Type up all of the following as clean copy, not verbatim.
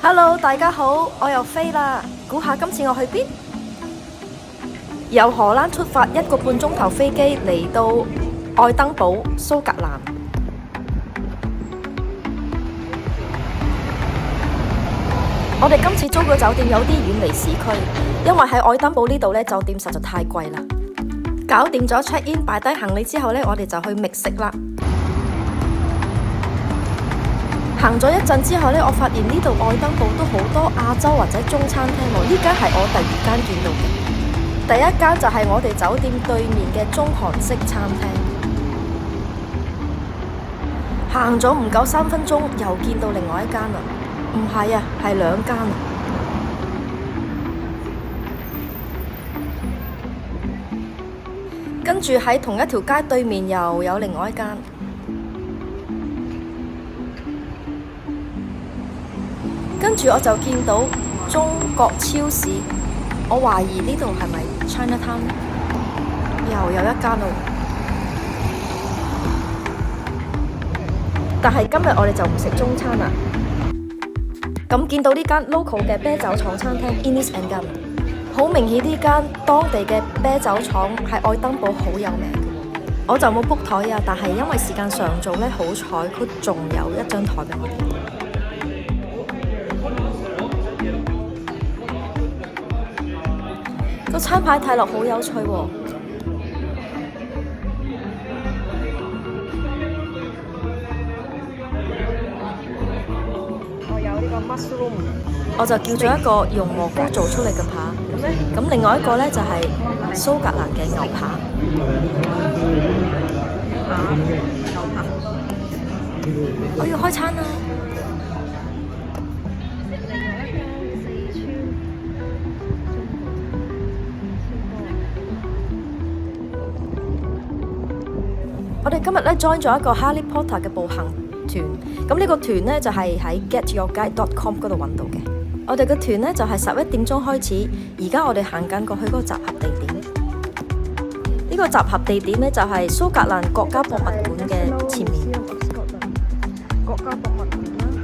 Hello， 大家好，我又飛啦。估下今次我去邊？由荷蘭出發1個半鐘頭飛機嚟到愛登堡，蘇格蘭。我哋今次租個酒店有啲遠離市區，因為喺愛登堡呢度呢，酒店實在太貴啦。搞掂咗 check in 擺低行李之後呢，我哋就去覓食啦。行咗一陣之後呢，我發現呢度愛登堡都好多亞洲或者中餐廳喎。呢間係我第2間見到嘅，第1間就係我哋酒店對面嘅中韓式餐廳。行咗唔夠3分鐘，又見到另外一間啦。唔係啊，係2間啊。跟住喺同一條街對面又有另外一間。跟住我就見到中國超市，我懷疑呢度係咪 Chinatown？ 又有一間咯。但係今日我哋就唔食中餐啦。咁見到呢間 local 嘅啤酒廠餐廳 Innis and Gunn， 好明顯呢間當地嘅啤酒廠喺愛登堡好有名。我就冇 book 台啊，但係因為時間上早呢，好彩佢仲有一張台俾我哋。個餐牌睇落好有趣喎。我有呢個 mushroom， 我就叫咗一個用蘑菇做出嚟嘅扒。咁另外一個呢，就係蘇格蘭嘅牛扒。牛扒，我要開餐啦！我哋今日咧 join 咗一個哈利波特嘅步行團，咁呢個團呢，就係喺 getyourguide.com 嗰度揾到嘅。我哋嘅團呢，就係11點鐘開始，而家我哋行緊過去嗰個集合地點。呢個集合地點呢，就係蘇格蘭國家博物館嘅前面。國家博物館啦，呢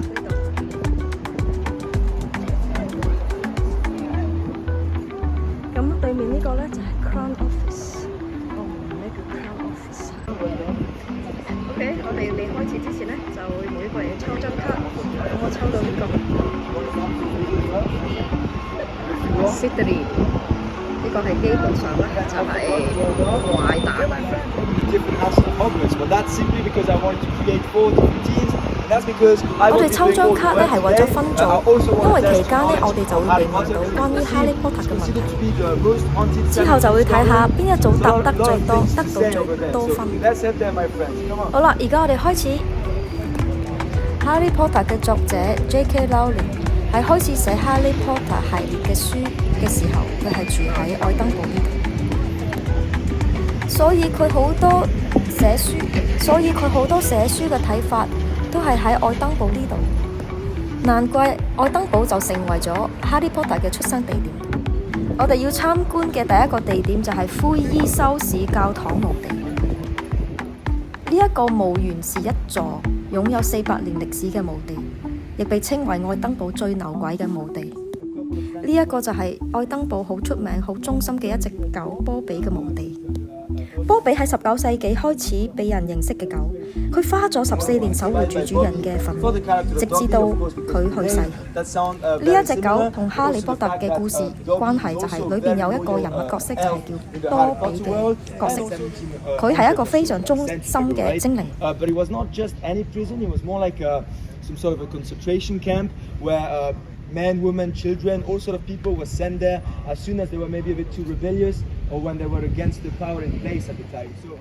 度。咁對面呢個呢，就係 Crown Office。OK， 我哋未開始之前呢，就每個人要抽張卡。咁我抽到呢個 Sydney， 呢個係基本上呢，就係買蛋。我哋抽張卡呢係為咗分組，因為期間呢，我哋就會問到關於哈利波特嘅問題，之後就會睇下邊一組答得最多，得到最多分。好啦，而家我哋開始。哈利波特嘅作者 J.K. Rowling 喺開始寫哈利波特系列嘅書嘅時候，佢係住喺愛登堡呢度，所以佢好多寫書嘅睇法都係喺愛登堡呢度。難怪愛登堡就成為咗哈利波特嘅出生地點。我哋要參觀嘅第一個地點就係灰衣修士教堂墓地。呢一個墓園是一座擁有400年歷史嘅墓地，亦被稱為愛登堡最鬧鬼嘅墓地。呢一個就係愛登堡好出名、好忠心嘅一隻狗波比嘅墓地。波比喺19世紀開始被人認識嘅狗，佢花咗14年守護住主人嘅墳墓，直至到佢去世。呢一隻狗同哈利波特嘅故事關係就係裏邊有一個人物角色就係叫多比嘅角色，佢係一個非常忠心嘅精靈。Men, women, children, all sort of people were sent there as soon as they were maybe a bit too rebellious or when they were against the power in place at the time. So,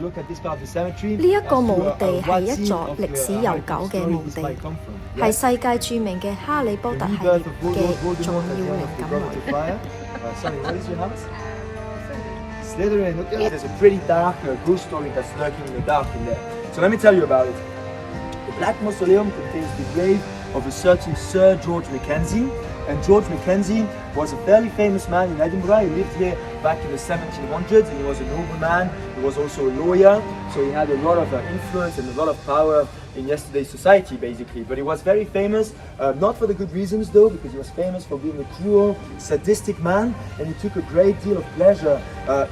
look at this part of the cemetery. 呢一個 as to, 墓地 what 係一 scene 座 of 歷史悠久嘅 story 墓 this 地， might come from. 係世界著名嘅哈利波特系列 The rebirth of 嘅 Voldemort 重 at 要 the end 靈 of the 感 Goblet 來 of Fire. Sonny, what is your house? Slytherin. Look at it. There's a pretty dark ghost story that's lurking in the dark in there. So let me tell you about it. The Black Mausoleum contains the grave of a certain Sir George Mackenzie. And George Mackenzie was a fairly famous man in Edinburgh. He lived here back in the 1700s, and he was a nobleman. He was also a lawyer, so he had a lot of influence and a lot of power in yesterday's society, basically. But he was very famous, not for the good reasons though, because he was famous for being a cruel, sadistic man, and he took a great deal of pleasure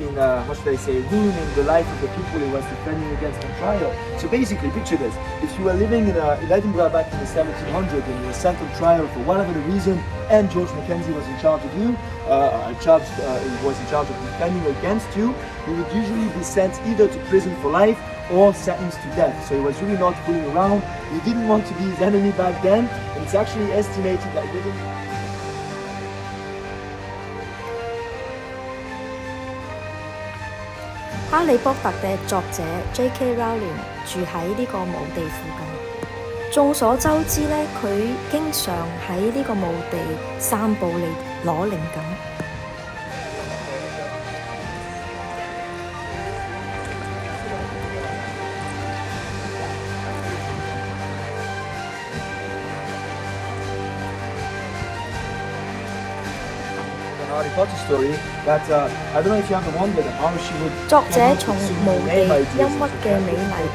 in, what should I say, ruining the life of the people he was defending against on trial. So basically, picture this. If you were living in Edinburgh back in the 1700s and you were sent on trial for whatever the reason, and George Mackenzie was in charge of you, he was in charge of defending against you, you would usually be sent either to prison for life or sentenced to death. So he was really not fooling around. He didn't want to be his enemy back then, and it's actually estimated that within哈利波特嘅作者 J.K. Rowling 住喺呢個墓地附近。眾所周知呢，佢經常喺呢個墓地散步嚟攞靈感。Harry Potter story that I don't know if you ever wondered how she would 作者從墓地陰鬱嘅美麗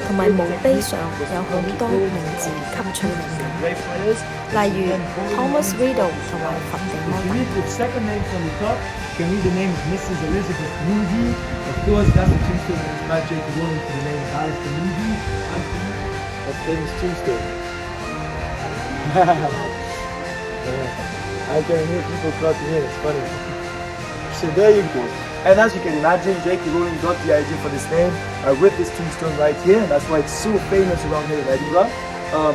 同埋墓碑上有好多名字吸取靈感，例如 Thomas Riddle 同埋伏地魔 If you 等。 read the second name from the top, you can read the name of Mrs. Elizabeth Moody. Of course, that's a tombstone that is by J.K. Rowling for the name of Alistair Moody. That's famous tombstone. I can hear people clapping in, it's funny. So there you go. And as you can imagine, J.K. Rowling got the idea for this name with this tombstone right here, and that's why it's so famous around here in Edinburgh.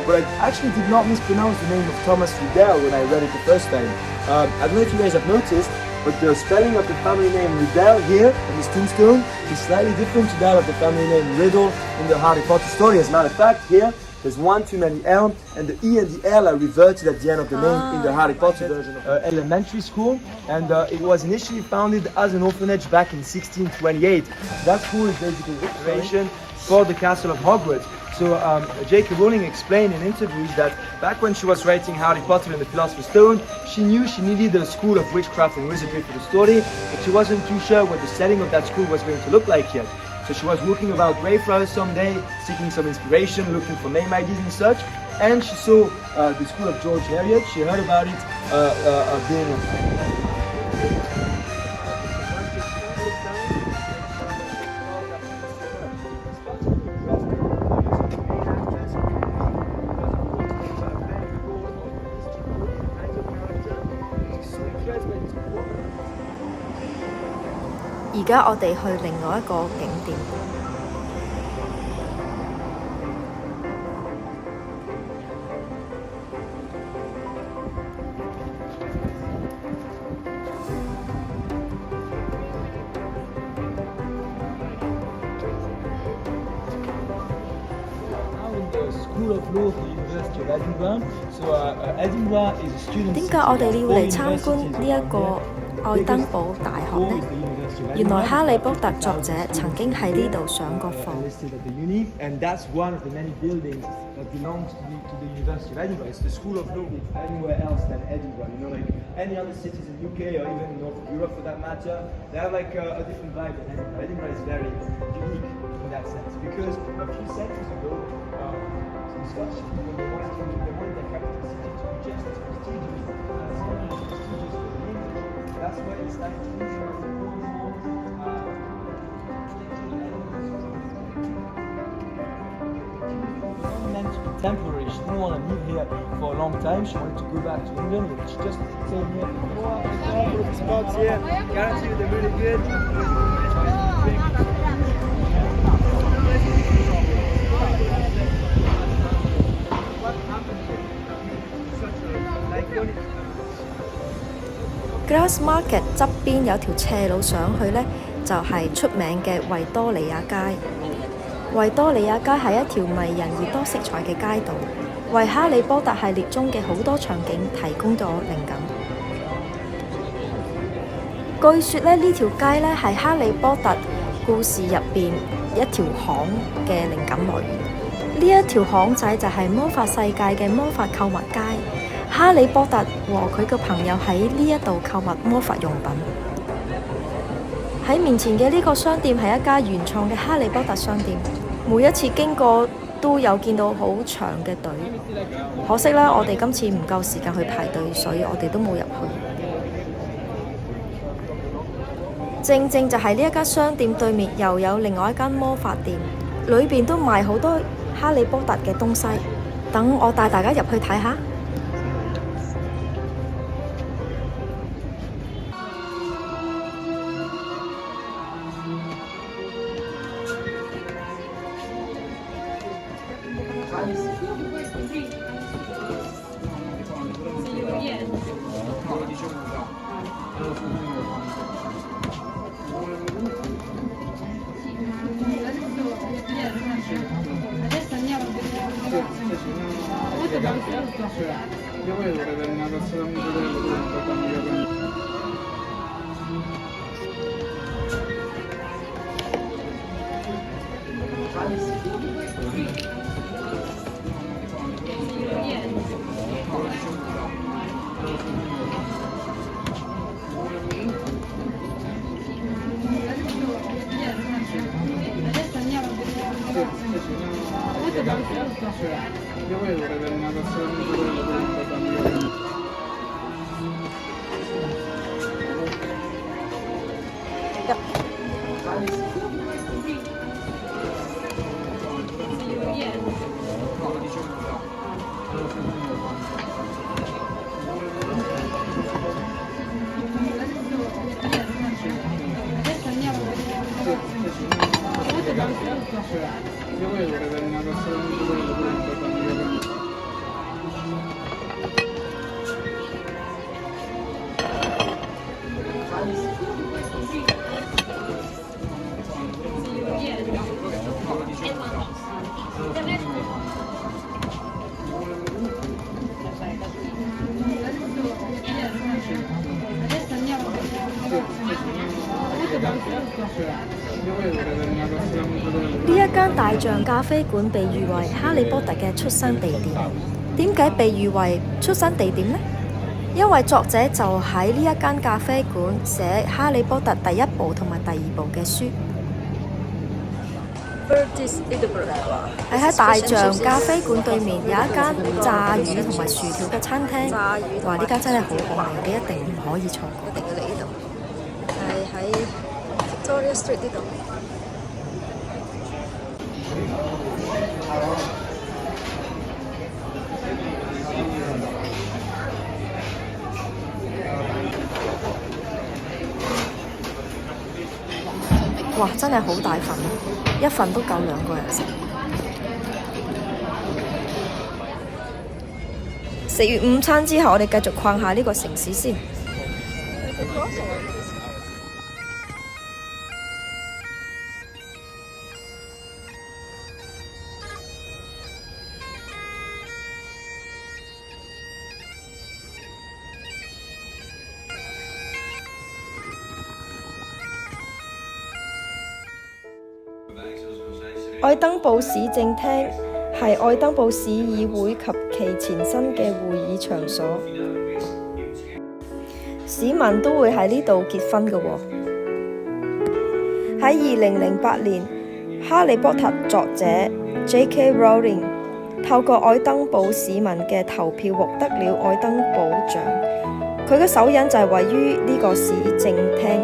But I actually did not mispronounce the name of Thomas Riddell when I read it the first time. I don't know if you guys have noticed, but the spelling of the family name Riddell here on this tombstone is slightly different to that of the family name Riddle in the Harry Potter story. As a matter of fact, here there's one too many L, and the E and the L are reverted at the end of the name in the Harry Potter version of elementary school. And it was initially founded as an orphanage back in 1628. That school is basically inspiration for the castle of Hogwarts. So J.K. Rowling explained in interviews that back when she was writing Harry Potter and the Philosopher's Stone, she knew she needed a school of witchcraft and wizardry for the story, but she wasn't too sure what the setting of that school was going to look like yet. So she was walking about Greyfriars someday, seeking some inspiration, looking for name ideas and such, and she saw the school of George Eliot. She heard about it being...而家我哋去另外一個景點。School of Law for the University of Edinburgh. So Edinburgh is a student. 點解我哋要嚟參觀呢一個愛登堡大學呢？原來哈利波特作者曾經喺呢度上過課。And that's one of the many buildings that belongs to the University of Edinburgh. It's the School of Law anywhere else than Edinburgh. You know, like any other cities in UK or even in North Europe for that matter, they have like a different vibe than Edinburgh. Edinburgh is very unique in that sense because a few centuries ago, some Scottish people they wanted their capital city to be just as prestigious as the English. That's why it's like temporary. She didn't want to live here for a long time. She wanted to go back to England, but she just came here. Spots here. Guarantee they're really good. Grass Market 側邊有條斜路上去呢，就係出名嘅維多利亞街。維多利亞街係一條迷人而多色彩嘅街道，為哈利波特系列中嘅好多場景提供咗靈感。據說呢條街呢係哈利波特故事入邊一條巷嘅靈感來源。呢一條巷仔就係魔法世界嘅魔法購物街，哈利波特和佢嘅朋友喺呢一度購物魔法用品。喺面前嘅呢個商店係一家原創嘅哈利波特商店，每一次經過都有見到好長嘅隊，可惜啦，我哋今次唔夠時間去排隊，所以我哋都冇入去。正就係呢一間商店對面又有另外一間魔法店，裏邊都賣好多哈利波特嘅東西。等我帶大家入去睇下。呢一間大象咖啡館被譽為哈利波特嘅出生地點。點解被譽為出生地點呢？因為作者就喺呢一間咖啡館寫哈利波特第一部同埋第二部嘅書。喺大象咖啡館對面有一間炸魚同埋薯條嘅餐廳，哇！呢間真係好好味，你一定唔可以錯過。一定要嚟呢度，係喺 Victoria Street 呢度。哇！真係好大份，一份都夠2個人食。食完午餐之後，我哋繼續逛下呢個城市先。愛登堡市政廳係愛登堡市議會及其前身嘅會議場所，市民都會喺呢度結婚嘅喎。喺2008年，哈利波特作者 J.K. Rowling 透過愛登堡市民嘅投票獲得了愛登堡獎，佢嘅手印就係位於呢個市政廳。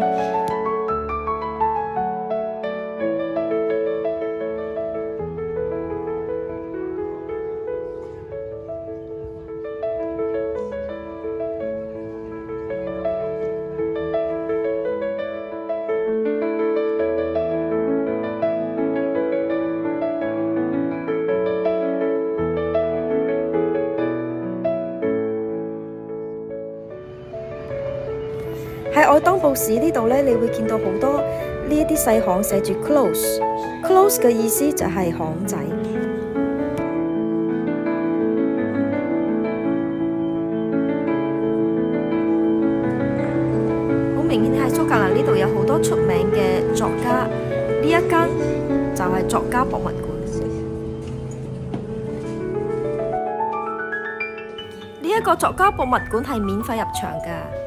喺愛登堡市呢度呢，你會見到好多呢一啲細巷寫住 close 嘅意思就係巷仔。好明顯喺蘇格蘭呢度有好多出名嘅作家，呢一間就係作家博物館。呢一個作家博物館係免費入場㗎。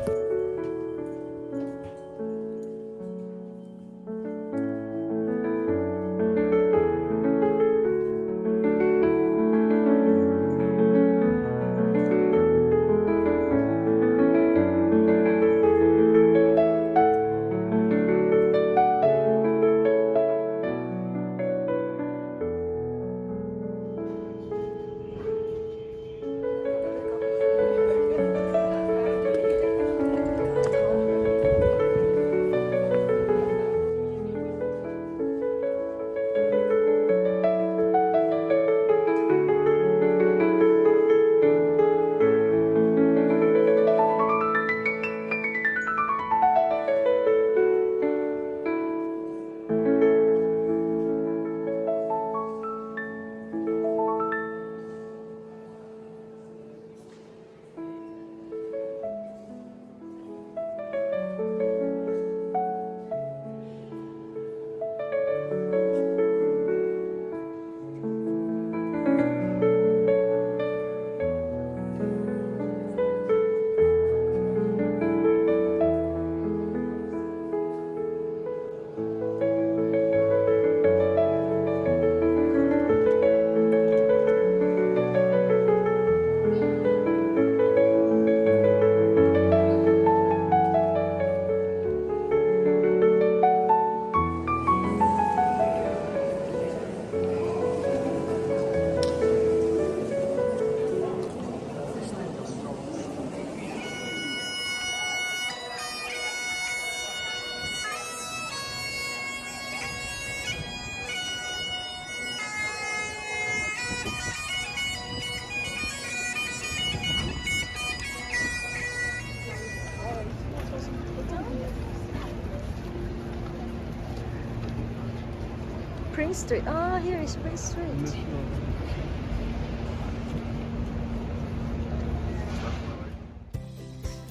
Prince Street. Ah, here is Prince Street.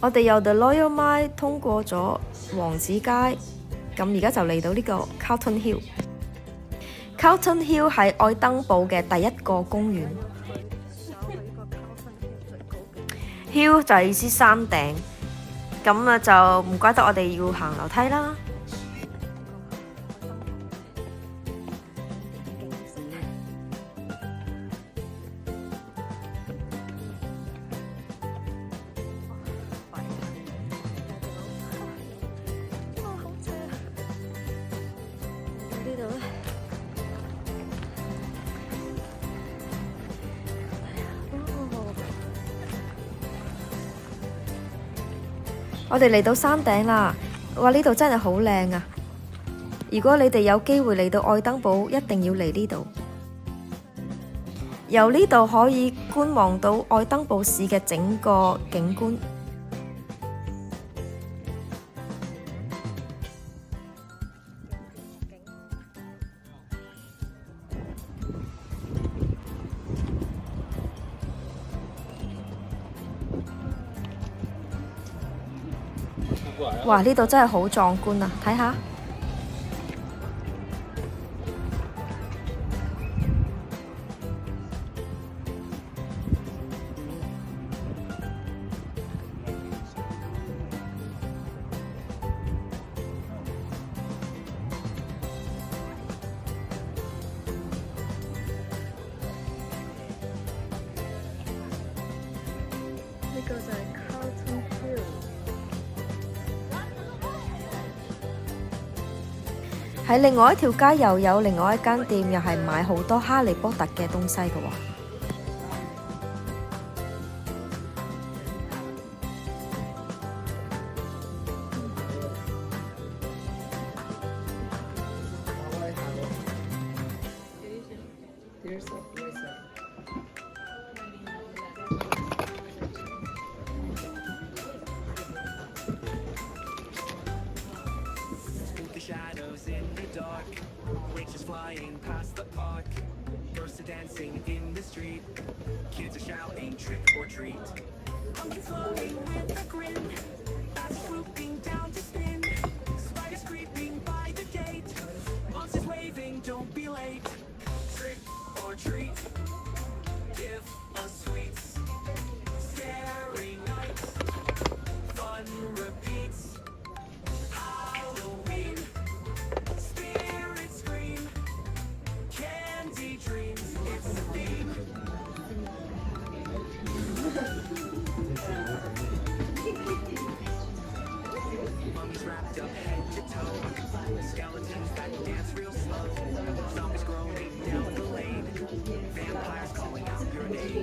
我哋由 The Royal Mile 通過咗王子街，咁而家就嚟到呢個 Carlton Hill。Carlton Hill 係愛登堡嘅第一個公園。Hill 就係意思山頂，咁啊就唔怪得我哋要行樓梯啦。我哋嚟到山頂啦，哇！呢度真係好靚啊！如果你哋有機會嚟到愛登堡，一定要嚟呢度。由呢度可以觀望到愛登堡市嘅整個景觀。哇！呢度真係好壯觀啊！睇下。呢個就係 Carlton Hill。喺另外一條街又有另外一間店，又係買好多哈利波特嘅東西嘅喎。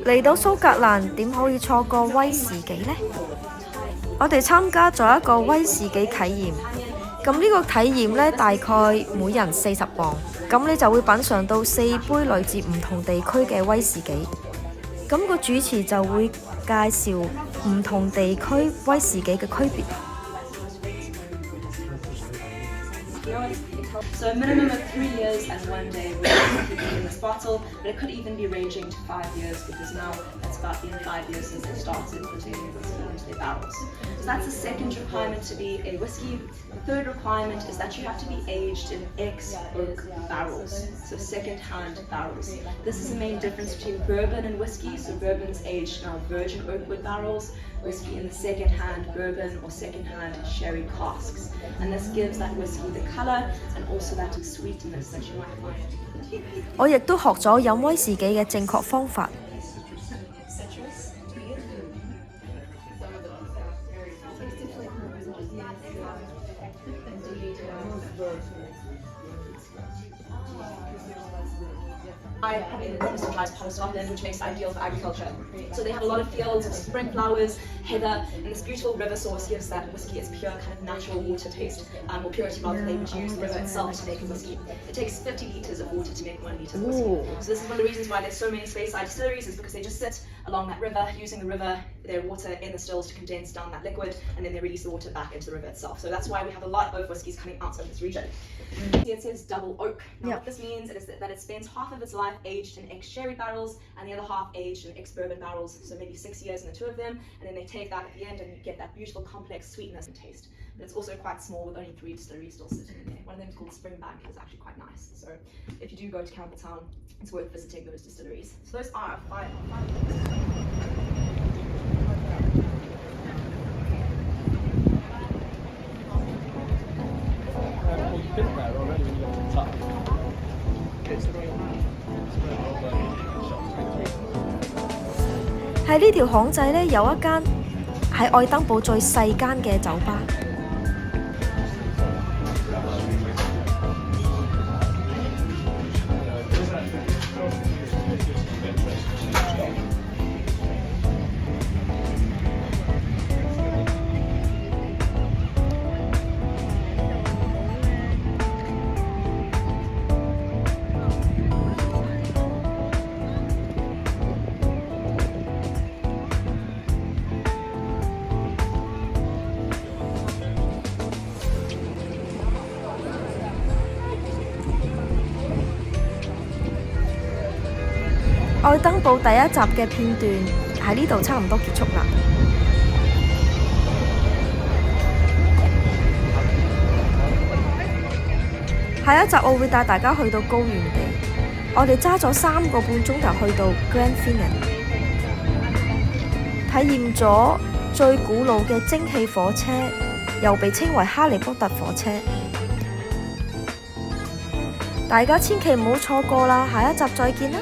嚟到蘇格蘭點可以錯過威士忌呢？我哋參加咗一個威士忌體驗，咁呢個體驗呢，大概每人40磅，咁你就會品嚐到4杯來自唔同地區嘅威士忌。咁個主持就會介紹唔同地區威士忌嘅區別。So a minimum of 3 years and 1 day we're keeping in this bottle, but it could even be ranging to 5 years because now it's about been 5 years since they started putting whiskey into their barrels. So that's the second requirement to be a whiskey. The third requirement is that you have to be aged in ex-oak barrels, so second-hand barrels. This is the main difference between bourbon and whiskey. So bourbon's aged in our virgin oak wood barrels, whiskey in the second-hand bourbon or second-hand sherry casks. And this gives that whiskey the colour and also that sweetness that you might find. 我亦都學咗飲威士忌嘅正確方法。I have in the coastal part of Scotland, which makes it ideal for agriculture. So they have a lot of fields of spring flowers, heather, and this beautiful river source gives that whiskey its pure kind of natural water taste, or purity rather. They would use the river itself to make a whiskey. It takes 50 litres of water to make 1 litre of whiskey. So this is one of the reasons why there's so many space-side distilleries, is because they just sit along that river, using the river, their water in the stills to condense down that liquid, and then they release the water back into the river itself. So that's why we have a lot of whiskies coming out of this region. It says double oak. Now what this means is that it spends half of its life aged in ex-sherry barrels and the other half aged in ex-bourbon barrels, so maybe 6 years in the two of them, and then they take that at the end and you get that beautiful complex sweetness and taste. But it's also quite small with only 3 distilleries still sitting in there. One of them is called Springbank and it's actually quite nice. So if you do go to Campbelltown, it's worth visiting those distilleries. So those are 5.喺呢條巷仔呢，有一間喺愛登堡最細間嘅酒吧。愛登堡第一集嘅片段喺呢度差唔多結束啦。下一集我會帶大家去到高原地，我哋揸咗3個半鐘頭去到 Grand Finnan， 體驗咗最古老嘅蒸汽火車，又被稱為哈利波特火車。大家千祈唔好錯過啦！下一集再見啦！